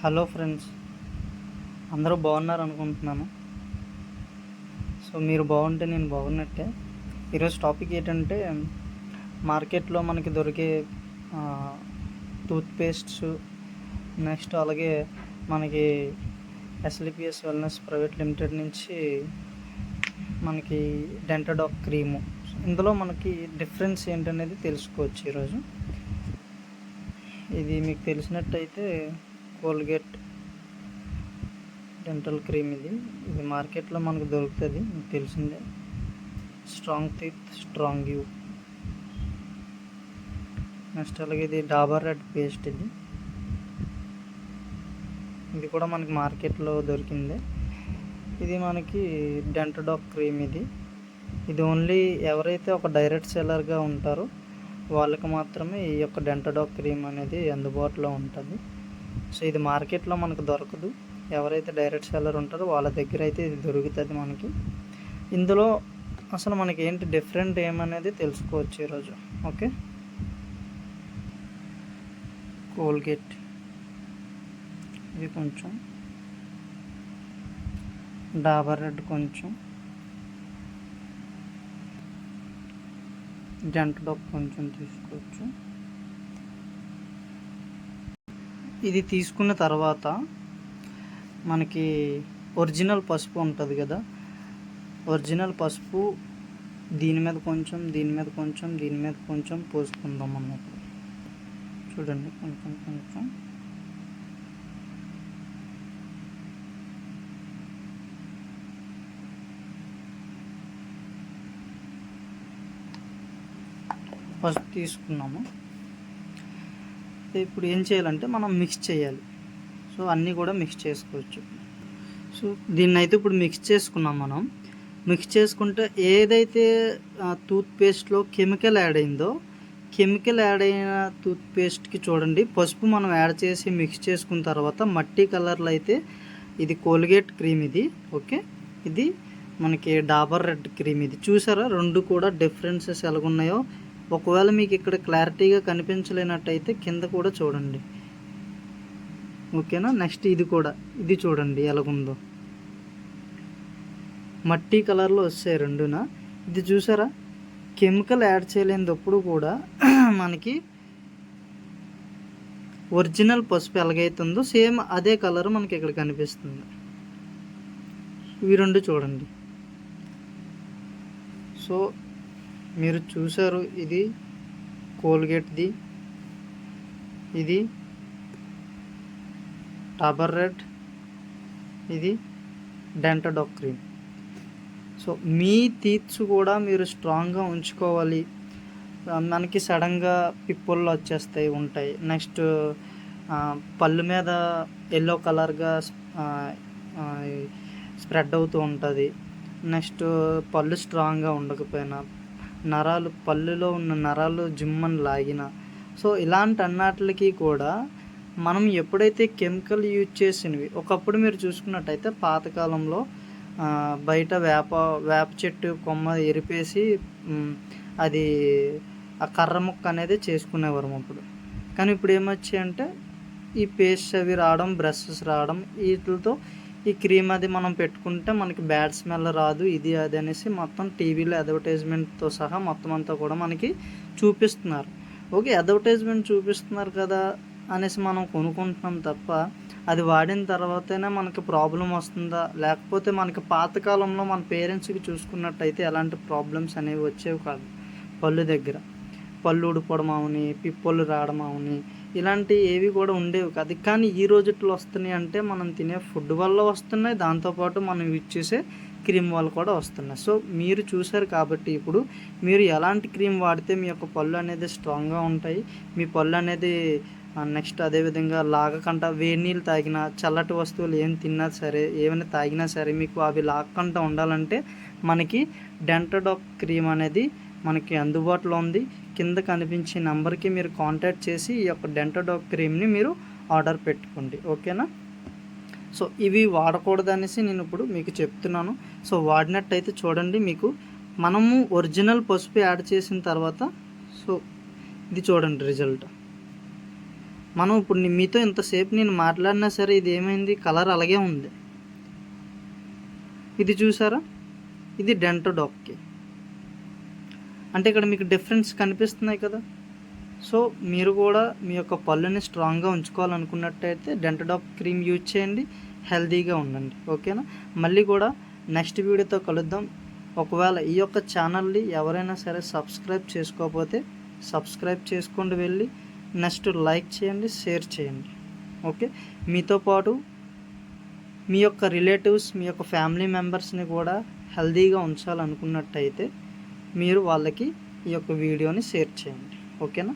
Hello friends, అందరూ బాగున్నారు అనుకుంటున్నాను. సో మీరు బాగుంటే నేను బాగున్నట్టే. ఈరోజు టాపిక్ ఏంటంటే మార్కెట్లో మనకి దొరికే టూత్పేస్ట్స్, నెక్స్ట్ అలాగే మనకి ఎస్ఎల్పిఎస్ వెల్నెస్ ప్రైవేట్ లిమిటెడ్ నుంచి మనకి డెంటడాక్ క్రీము, ఇందులో మనకి డిఫరెన్స్ ఏంటనేది తెలుసుకోవచ్చు ఈరోజు. ఇది మీకు తెలిసినట్టయితే కోల్గేట్ డెంటల్ క్రీమ్. ఇది మార్కెట్లో మనకు దొరుకుతుంది, మీకు తెలిసిందే. Strong teeth strong you. Next అలాగే ఇది డాబర్ రెడ్ పేస్ట్. ఇది కూడా మనకి మార్కెట్లో దొరికింది. ఇది మనకి డెంటడాక్ క్రీమ్. ఇది ఓన్లీ ఎవరైతే ఒక డైరెక్ట్ సెల్లర్గా ఉంటారో వాళ్ళకి మాత్రమే ఈ యొక్క డెంటడాక్ క్రీమ్ అనేది అందుబాటులో ఉంటుంది. సో ఇది మార్కెట్లో మనకు దొరకదు. ఎవరైతే డైరెక్ట్ సెల్లర్ ఉంటారో వాళ్ళ దగ్గర అయితే ఇది దొరుకుతుంది మనకి. ఇందులో అసలు మనకి ఏంటి డిఫరెంట్ ఏమనేది తెలుసుకోవచ్చు ఈరోజు. ఓకే, కోల్గేట్ ఇది కొంచెం, డాబర్ రెడ్ కొంచెం, డెంటడాక్ కొంచెం తీసుకోవచ్చు. ఇది తీసుకున్న తర్వాత మనకి ఒరిజినల్ పసుపు ఉంటుంది కదా, ఒరిజినల్ పసుపు దీని మీద కొంచెం, దీని మీద కొంచెం, దీని మీద కొంచెం పోసుకుందాం అన్నప్పుడు. చూడండి, కొంచెం కొంచెం పసుపు తీసుకున్నాము. ఇప్పుడు ఏం చేయాలంటే మనం మిక్స్ చేయాలి. సో అన్నీ కూడా మిక్స్ చేసుకోవచ్చు. సో దీన్ని అయితే ఇప్పుడు మిక్స్ చేసుకున్నాం. మనం మిక్స్ చేసుకుంటే ఏదైతే టూత్పేస్ట్లో కెమికల్ యాడ్ అయిందో, కెమికల్ యాడ్ అయిన టూత్పేస్ట్కి చూడండి, పసుపు మనం యాడ్ చేసి మిక్స్ చేసుకున్న తర్వాత మట్టి కలర్లో అయితే ఇది కోల్గేట్ క్రీమ్. ఓకే, ఇది మనకి డాబర్ రెడ్ క్రీమ్. చూసారా, రెండు కూడా డిఫరెన్సెస్ ఎలాగున్నాయో. ఒకవేళ మీకు ఇక్కడ క్లారిటీగా కనిపించలేనట్టయితే కింద కూడా చూడండి. ఓకేనా. నెక్స్ట్ ఇది చూడండి ఎలాగుందో, మట్టి కలర్లో వస్తాయి రెండునా. ఇది చూసారా, కెమికల్ యాడ్ చేయలేనప్పుడు కూడా మనకి ఒరిజినల్ పసుపు ఎలాగైతుందో సేమ్ అదే కలర్ మనకి ఇక్కడ కనిపిస్తుంది. ఇవి రెండు చూడండి. సో మీరు చూసారు, ఇది కోల్గేట్ది, ఇది డాబర్ రెడ్, ఇది డెంటడాక్ క్రీమ్. సో మీ టీత్స్ కూడా మీరు స్ట్రాంగ్గా ఉంచుకోవాలి. మనకి సడన్గా పిప్పుల్లో ఉంటాయి. నెక్స్ట్ పళ్ళు మీద ఎల్లో కలర్గా స్ప్రెడ్ అవుతూ ఉంటుంది. నెక్స్ట్ పళ్ళు స్ట్రాంగ్గా ఉండకపోయినా, పళ్ళులో ఉన్న నరాలు జిమ్మని లాగిన, సో ఇలాంటి అన్నిటికి కూడా మనం ఎప్పుడైతే కెమికల్ యూజ్ చేసినవి, ఒకప్పుడు మీరు చూసుకున్నట్టయితే పాతకాలంలో బయట వేప చెట్టు కొమ్మ ఎరిపేసి అది ఆ కర్ర ముక్క అనేది చేసుకునేవారు అప్పుడు. కానీ ఇప్పుడు ఏమొచ్చాయంటే ఈ పేస్ట్ అవి రావడం, బ్రషెస్ రావడం, వీటితో ఈ క్రీమ్ అది మనం పెట్టుకుంటే మనకి బ్యాడ్ స్మెల్ రాదు, ఇది అది అనేసి మొత్తం టీవీలో అడ్వర్టైజ్మెంట్తో సహా మొత్తం అంతా కూడా మనకి చూపిస్తున్నారు. ఓకే, అడ్వర్టైజ్మెంట్ చూపిస్తున్నారు కదా అనేసి మనం కొనుక్కుంటున్నాం తప్ప అది వాడిన తర్వాతనే మనకి ప్రాబ్లం వస్తుందా, లేకపోతే మనకి పాతకాలంలో మన పేరెంట్స్కి చూసుకున్నట్టయితే ఎలాంటి ప్రాబ్లమ్స్ అనేవి వచ్చేవి కాదు. పళ్ళు దగ్గర పళ్ళు ఊడిపోవడం అవని, పిప్పళ్ళు రావడం అవని, ఇలాంటివి ఏవి కూడా ఉండేవి కాదు. కానీ ఈ రోజుల్లో వస్తున్నాయి అంటే మనం తినే ఫుడ్ వల్ల వస్తున్నాయి, దాంతోపాటు మనం యూజ్ చేసే క్రీమ్ వల్ల కూడా వస్తున్నాయి. సో మీరు చూసారు కాబట్టి ఇప్పుడు మీరు ఎలాంటి క్రీమ్ వాడితే మీ యొక్క పళ్ళు అనేది స్ట్రాంగ్గా ఉంటాయి, మీ పళ్ళు అనేది నెక్స్ట్ అదేవిధంగా లాగకుండా, వేడి నీళ్ళు తాగినా, చల్లటి వస్తువులు ఏం తిన్నా సరే, ఏమైనా తాగినా సరే మీకు అవి లాగకుండా ఉండాలంటే మనకి డెంటడాక్ క్రీమ్ అనేది మనకి అందుబాటులో ఉంది. కింద కనిపించే నెంబర్కి మీరు కాంటాక్ట్ చేసి ఈ యొక్క డెంటడాక్ క్రీమ్ని మీరు ఆర్డర్ పెట్టుకోండి. ఓకేనా. సో ఇవి వాడకూడదు అనేసి నేను ఇప్పుడు మీకు చెప్తున్నాను. సో వాడినట్టయితే చూడండి, మీకు మనము ఒరిజినల్ పసుపు యాడ్ చేసిన తర్వాత సో ఇది చూడండి రిజల్ట్. మనం ఇప్పుడు మీతో ఇంతసేపు నేను మాట్లాడినా సరే ఇది ఏమైంది, కలర్ అలాగే ఉంది. ఇది చూసారా, ఇది డెంటోడాక్కి. అంటే ఇక్కడ మీకు డిఫరెన్స్ కనిపిస్తున్నాయి కదా. సో మీరు కూడా మీ యొక్క పళ్ళుని స్ట్రాంగ్గా ఉంచుకోవాలనుకున్నట్టయితే డెంటోడాక్ క్రీమ్ యూజ్ చేయండి, హెల్తీగా ఉండండి. ఓకేనా. మళ్ళీ కూడా నెక్స్ట్ వీడియోతో కలుద్దాం. ఒకవేళ ఈ యొక్క ఛానల్ని ఎవరైనా సరే సబ్స్క్రైబ్ చేసుకోకపోతే సబ్స్క్రైబ్ చేసుకోండి, వెళ్ళి నెక్స్ట్ లైక్ చేయండి, షేర్ చేయండి. ఓకే. మీతో పాటు మీ యొక్క రిలేటివ్స్, మీ యొక్క ఫ్యామిలీ మెంబర్స్ని కూడా హెల్తీగా ఉంచాలనుకున్నట్టయితే మీరు వాళ్ళకి ఈ యొక్క వీడియోని షేర్ చేయండి. ఓకేనా.